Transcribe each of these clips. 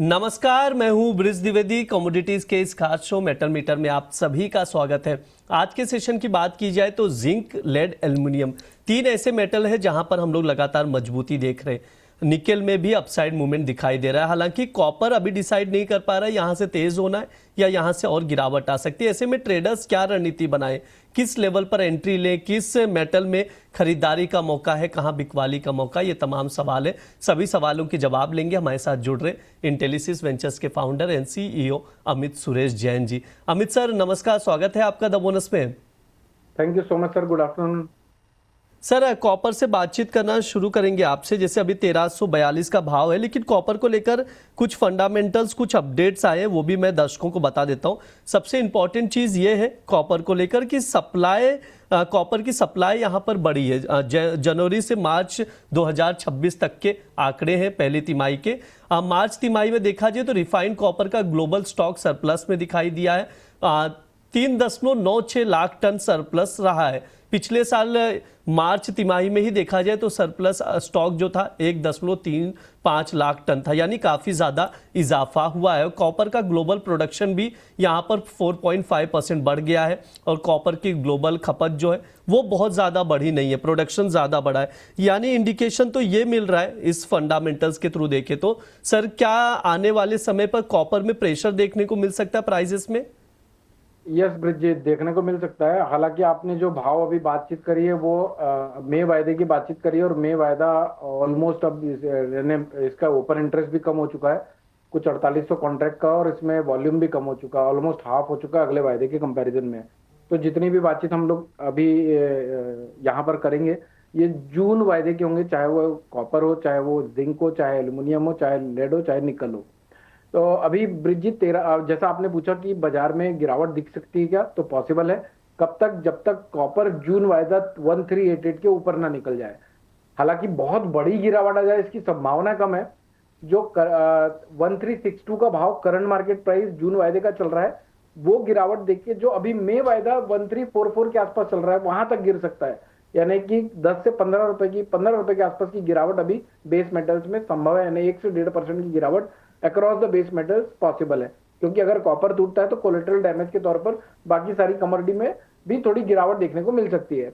नमस्कार, मैं हूं ब्रिज द्विवेदी। कमोडिटीज के इस खास शो मेटल मीटर में आप सभी का स्वागत है। आज के सेशन की बात की जाए तो जिंक, लेड, एल्युमिनियम तीन ऐसे मेटल है जहां पर हम लोग लगातार मजबूती देख रहे हैं। निकेल में भी अपसाइड मूवमेंट दिखाई दे रहा है, हालांकि कॉपर अभी डिसाइड नहीं कर पा रहा है यहां से तेज होना है या यहां से और गिरावट आ सकती है। ऐसे में ट्रेडर्स क्या रणनीति बनाए, किस लेवल पर एंट्री लें, किस मेटल में खरीदारी का मौका है, कहां बिकवाली का मौका, ये तमाम सवाल है। सभी सवालों के जवाब लेंगे। हमारे साथ जुड़ रहे इंटेलिसिस वेंचर्स के founder and CEO Amit Suresh Jain ji. Amit sir नमस्कार, स्वागत है आपका द बोनस में। Thank you so much sir, good afternoon. Sir copper से बातचीत करना शुरू करेंगे आपसे। जैसे अभी 1342 का भाव है, लेकिन कॉपर को लेकर कुछ फंडामेंटल्स, कुछ अपडेट्स आए हैं, वो भी मैं दर्शकों को बता देता हूं। सबसे इंपॉर्टेंट चीज ये है कॉपर को लेकर कि सप्लाई, कॉपर की सप्लाई यहां पर बढ़ी है। जनवरी से मार्च 2026 तक के आंकड़े हैं पहली तिमाही के। मार्च तिमाही में देखा जाए तो रिफाइंड कॉपर का ग्लोबल स्टॉक सरप्लस में दिखाई दिया है। 3.96 लाख टन सरप्लस रहा है। पिछले साल मार्च तिमाही में ही देखा जाए तो सरप्लस स्टॉक जो था 1.35 लाख टन था, यानी काफी ज्यादा इजाफा हुआ है। कॉपर का ग्लोबल प्रोडक्शन भी यहां पर 4.5% बढ़ गया है और कॉपर की ग्लोबल खपत जो है वो बहुत ज्यादा बढ़ी नहीं है, प्रोडक्शन ज्यादा बढ़ा है। यानी इंडिकेशन तो ये मिल रहा है इस फंडामेंटल्स के थ्रू देखे तो। सर क्या आने वाले समय पर कॉपर में प्रेशर देखने को मिल सकता है प्राइसेस में? यस ब्रिज जी, देखने को मिल सकता है। हालांकि आपने जो भाव अभी बातचीत करी है वो मई वायदे की बातचीत करी है, और मई वायदा ऑलमोस्ट अब इसका ओपन इंटरेस्ट भी कम हो चुका है, कुछ 4800 कॉन्ट्रैक्ट का, और इसमें वॉल्यूम भी कम हो चुका है, ऑलमोस्ट हाफ हो चुका है अगले वायदे के कंपैरिजन में। तो जितनी भी बातचीत हम लोग अभी यहाँ पर करेंगे ये जून वायदे के होंगे, चाहे वो कॉपर हो, चाहे वो जिंक हो, चाहे एल्यूमिनियम हो, चाहे लेड हो, चाहे निकल हो। तो अभी ब्रिजित जैसा आपने पूछा कि बाजार में गिरावट दिख सकती है क्या, तो पॉसिबल है। कब तक? जब तक कॉपर जून वायदा 1388 के ऊपर ना निकल जाए। हालांकि बहुत बड़ी गिरावट आ जाए इसकी संभावना कम है। जो 1362 का भाव करंट मार्केट प्राइस जून वायदे का चल रहा है, वो गिरावट देख के जो अभी मई वायदा 1344 के आसपास चल रहा है वहां तक गिर सकता है। यानी कि 10 से 15 रुपए की, 15 रुपए के आसपास की गिरावट अभी बेस मेटल्स में संभव है। यानी 1 से 1.5% की गिरावट across the base metals possible है, क्योंकि अगर कॉपर टूटता है तो कोलेटरल डैमेज के तौर पर बाकी सारी कमोडिटी में भी थोड़ी गिरावट देखने को मिल सकती है।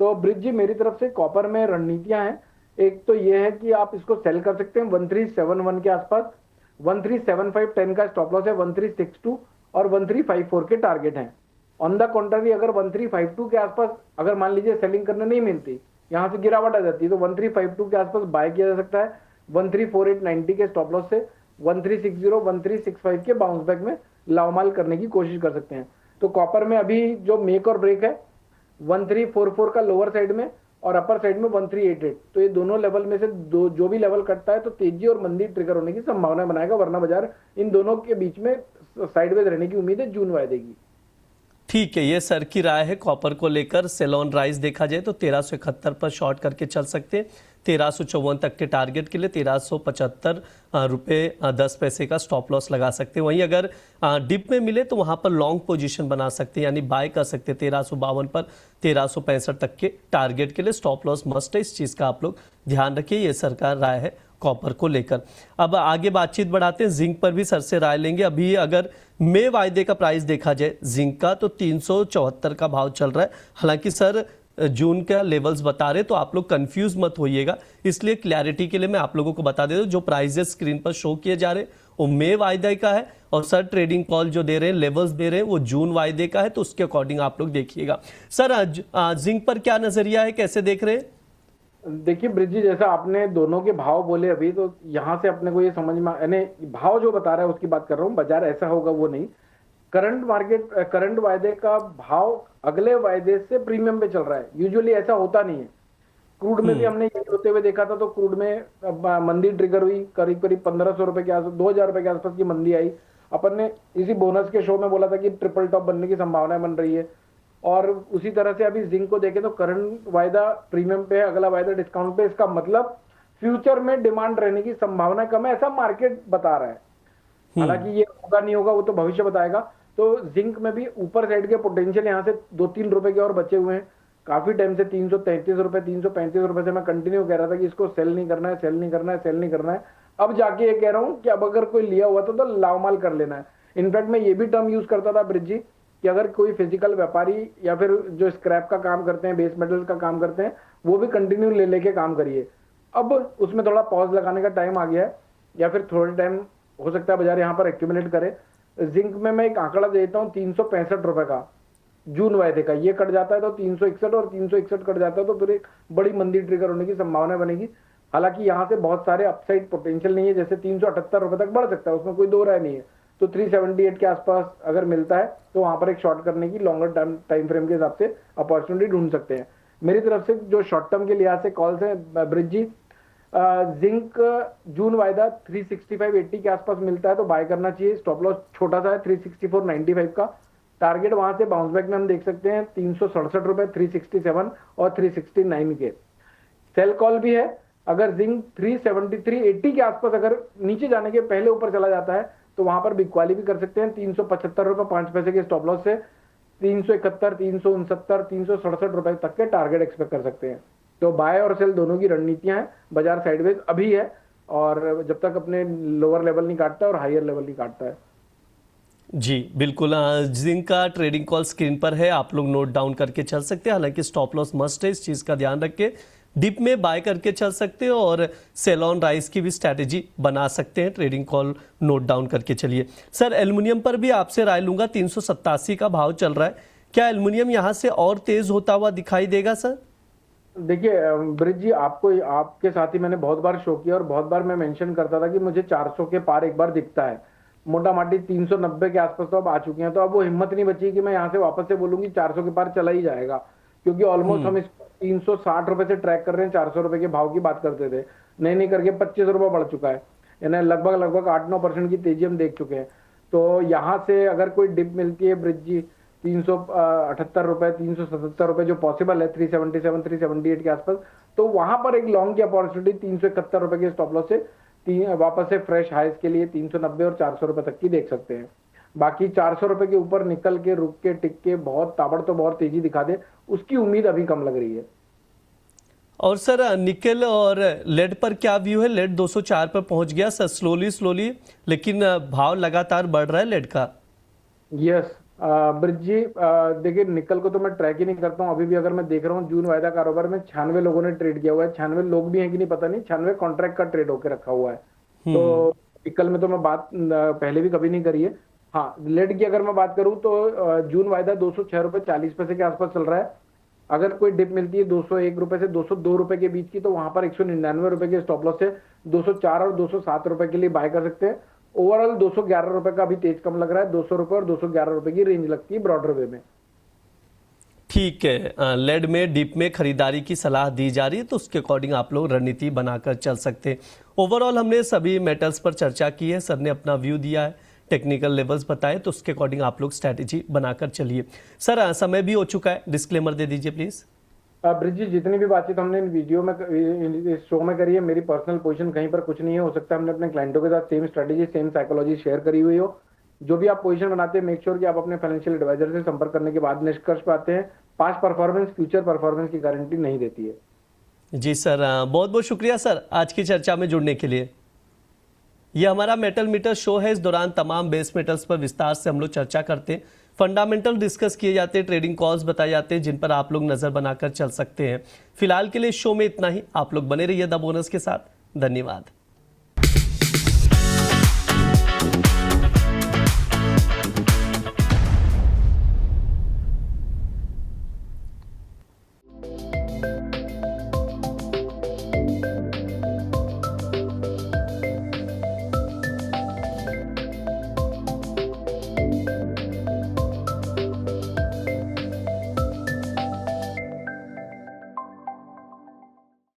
तो ब्रिज जी, मेरी तरफ से कॉपर में रणनीतियां हैं। एक तो ये है कि आप इसको सेल कर सकते हैं 1371 के आसपास। 1375 का स्टॉप लॉस है, 1362 और 1354 के टारगेट हैं। ऑन द कॉन्ट्ररी, अगर 1352 के आसपास अगर मान लीजिए सेलिंग करने नहीं मिलती, यहां से गिरावट आ जाती है, तो 1352 के आसपास बाय किया जा सकता है। 134890 के स्टॉप लॉस से 1360 1365 के बाउंस बैक में लावमाल करने की कोशिश कर सकते हैं। तो कॉपर में अभी जो मेक और ब्रेक है 1344 का लोअर साइड में और अपर साइड में 1388, तो ये दोनों लेवल में से जो भी लेवल कटता है तो तेजी और मंदी ट्रिगर होने की संभावना बनाएगा, वरना बाजार इन दोनों के बीच में साइडवेज रहने की उम्मीद है जून वायदे की। ठीक है, ये सर की राय है कॉपर को लेकर। सेलॉन राइस देखा जाए तो 1371 पर शॉर्ट करके चल सकते हैं। 1354 तक के टारगेट के लिए 1375 रुपये 10 पैसे का स्टॉप लॉस लगा सकते हैं। वहीं अगर डिप में मिले तो वहां पर लॉन्ग पोजीशन बना सकते हैं, यानी बाय कर सकते हैं 1352 पर 1365 तक के टारगेट के लिए। स्टॉप लॉस मस्ट है, इस चीज़ का आप लोग ध्यान रखिए। ये सरकार राय है कॉपर को लेकर। अब आगे बातचीत बढ़ाते हैं, जिंक पर भी सर से राय लेंगे। अभी अगर मई वायदे का प्राइस देखा जाए जिंक का तो 374 का भाव चल रहा है। हालांकि सर जून का लेवल्स बता रहे, तो आप लोग कंफ्यूज मत होइएगा, इसलिए क्लैरिटी के लिए मैं आप लोगों को बता देता हूं। जो प्राइजेस स्क्रीन पर शो किए जा रहे हैं वो मई वायदे का है, और सर ट्रेडिंग कॉल जो दे रहे हैं, लेवल्स दे रहे हैं, वो जून वायदे का है, तो उसके अकॉर्डिंग आप लोग देखिएगा। सर जिंक पर क्या नजरिया है, कैसे देख रहे हैं? देखिए ब्रिज जी, जैसा आपने दोनों के भाव बोले अभी, तो यहां से अपने को ये समझ में, यानी भाव जो बता रहा है उसकी बात कर रहा हूं, बाजार ऐसा होगा वो नहीं। करंट मार्केट, करंट वायदे का भाव अगले वायदे से प्रीमियम पे चल रहा है। यूजुअली ऐसा होता नहीं है। क्रूड में भी हमने ये होते हुए देखा था, तो क्रूड में मंदी ट्रिगर हुई, करीब करीब 1500 रुपए के आसपास, 2000 रुपए के आसपास की मंदी आई। अपन ने इसी बोनस के शो में बोला था कि ट्रिपल टॉप बनने की संभावना बन रही है। और उसी तरह से अभी जिंक को देखें तो करंट वायदा प्रीमियम पे है, अगला वायदा डिस्काउंट पे। इसका मतलब फ्यूचर में डिमांड रहने की संभावना कम है, ऐसा मार्केट बता रहा है। हालांकि ये होगा नहीं होगा वो तो भविष्य बताएगा। तो जिंक में भी ऊपर साइड के पोटेंशियल यहाँ से 2-3 रुपए के और बचे हुए हैं। काफी टाइम से 333 रुपए 335 रुपए से मैं कंटिन्यू कह रहा था कि इसको सेल नहीं करना है, सेल नहीं करना है, सेल नहीं करना है। अब जाके ये कह रहा हूँ कि अब अगर कोई लिया हुआ तो लावमाल कर लेना है। इनफैक्ट मैं ये भी टर्म यूज करता था ब्रिज जी कि अगर कोई फिजिकल व्यापारी या फिर जो स्क्रैप का काम करते हैं, बेस मेटल का काम करते हैं, वो भी कंटिन्यू ले लेके काम करिए। अब उसमें थोड़ा पॉज लगाने का टाइम आ गया है, या फिर थोड़े टाइम हो सकता है बाजार यहाँ पर एक्यूमुलेट करे। जिंक में मैं एक आंकड़ा देता हूँ 365 रुपए का जून वायदे का, ये कट जाता है तो 361, और 361 कट जाता है तो फिर एक बड़ी मंदी ट्रिगर होने की संभावना बनेगी। हालांकि यहाँ से बहुत सारे अपसाइड पोटेंशियल नहीं है, जैसे 378 रुपए तक बढ़ सकता है, उसमें कोई दो राय नहीं है। तो 378 के आसपास अगर मिलता है तो वहां पर एक शॉर्ट करने की लॉन्गर टाइम फ्रेम के हिसाब से अपॉर्चुनिटी ढूंढ सकते हैं। मेरी तरफ से जो शॉर्ट टर्म के लिहाज से कॉल्स है ब्रिज जी, जिंक जून वायदा 365.80 के आसपास मिलता है तो बाय करना चाहिए। स्टॉप लॉस छोटा सा है 364.95 का। टारगेट वहां से बाउंस बैक में हम देख सकते हैं 367 रुपए, 367 और 369 के। सेल कॉल भी है, अगर जिंक 373.80 के आसपास अगर नीचे जाने के पहले ऊपर चला जाता है तो वहां पर बिकवाली भी कर सकते हैं 375 रुपए 5 पैसे के स्टॉप लॉस से। 371, 369, 367 रुपए तक के टारगेट एक्सपेक्ट कर सकते हैं। तो बाय और सेल दोनों की रणनीतियां हैं। बाजार साइडवेज अभी है, और जब तक अपने लोअर लेवल नहीं काटता और हायर लेवल नहीं काटता है। जी बिल्कुल, जिंक का ट्रेडिंग कॉल स्क्रीन पर है, आप लोग नोट डाउन करके चल सकते हैं। हालांकि स्टॉप लॉस मस्ट है, इस चीज़ का ध्यान रखें। डिप में बाय करके चल सकते हो और सेल ऑन राइज की भी स्ट्रैटेजी बना सकते हैं। ट्रेडिंग कॉल नोट डाउन करके चलिए। सर एल्युमिनियम पर भी आपसे राय लूंगा, 387 का भाव चल रहा है, क्या एल्युमिनियम यहाँ से और तेज होता हुआ दिखाई देगा सर? देखिए ब्रिज जी, आपको आपके साथ ही मैंने बहुत बार शो किया और बहुत बार मैं मेंशन करता था कि मुझे 400 के पार एक बार दिखता है। मोटा माटी 390 के आसपास तो अब आ चुके हैं, तो अब वो हिम्मत नहीं बची कि मैं यहाँ से वापस से बोलूंगी 400 के पार चला ही जाएगा, क्योंकि ऑलमोस्ट हम इस 360 रुपए से ट्रैक कर रहे हैं। 400 रुपए के भाव की बात करते थे, नहीं करके 25 रुपए बढ़ चुका है, यानी लगभग 8-9% की तेजी हम देख चुके हैं। तो यहाँ से अगर कोई डिप मिलती है ब्रिज जी 378 रुपए, 377 रुपए जो पॉसिबल है, 377, 378 के आसपास, तो वहां पर एक लॉन्ग की अपॉर्चुनिटी 371 रुपए के स्टॉप लॉस से वापस से फ्रेश हाइज के लिए 390 और 400 रुपए तक की देख सकते हैं। बाकी 400 रुपए के ऊपर निकल के रुक के टिक के बहुत ताबड़तोड़ बहुत तेजी दिखा दे, उसकी उम्मीद अभी कम लग रही है। और सर निकेल और लेड पर क्या व्यू है? लेड 204 पर पहुंच गया सर, स्लोली लेकिन भाव लगातार बढ़ रहा है लेड का। यस ब्रिज जी, देखिए निकल को तो मैं ट्रैक ही नहीं करता हूँ अभी भी। अगर मैं देख रहा हूँ जून वायदा कारोबार में 96 लोगों ने ट्रेड किया हुआ है। 96 लोग भी हैं कि नहीं पता नहीं, 96 कॉन्ट्रैक्ट का ट्रेड होकर रखा हुआ है। तो निकल में तो मैं बात पहले भी कभी नहीं करी है। हाँ, लेड की अगर मैं बात करूँ तो जून वायदा 206 रुपए 40 पैसे के आसपास चल रहा है। अगर कोई डिप मिलती है 201 रुपए से 202 रुपए के बीच की, तो वहां पर 199 रुपए के स्टॉप लॉस से 204 और 207 रुपए के लिए बाय कर सकते हैं। ओवरऑल 211 रुपए का अभी तेज कम लग रहा है, 200 रुपए और 211 रुपए की रेंज लगती है ब्रॉडर वे में। ठीक है, लेड में डिप में खरीदारी की सलाह दी जा रही है, तो उसके अकॉर्डिंग आप लोग रणनीति बनाकर चल सकते हैं। ओवरऑल हमने सभी मेटल्स पर चर्चा की है, सर ने अपना व्यू दिया है, टेक्निकल लेवल्स बताए, तो उसके अकॉर्डिंग आप लोग स्ट्रैटेजी बनाकर चलिए। सर समय भी हो चुका है, डिस्क्लेमर दे दीजिए प्लीज। ब्रिज जी, जितनी भी बातचीत हमने वीडियो में इस शो में करी है, मेरी पर्सनल पोजीशन कहीं पर कुछ नहीं है। हो सकता है हमने अपने क्लाइंटों के साथ same strategy same psychology share करी हुई हो। जो भी आप पोजीशन बनाते हैं, मेक श्योर कि आप अपने फाइनेंशियल एडवाइजर से संपर्क करने के बाद निष्कर्ष पे आते हैं। पास्ट परफॉर्मेंस फ्यूचर परफॉर्मेंस की गारंटी नहीं देती है। जी सर, बहुत बहुत शुक्रिया सर आज की चर्चा में जुड़ने के लिए। यह हमारा मेटल मीटर शो है, इस दौरान तमाम बेस मेटल्स पर विस्तार से हम लोग चर्चा करते हैं, फंडामेंटल डिस्कस किए जाते हैं, ट्रेडिंग कॉल्स बताए जाते हैं जिन पर आप लोग नजर बनाकर चल सकते हैं। फिलहाल के लिए शो में इतना ही, आप लोग बने रहिए द बोनस के साथ। धन्यवाद।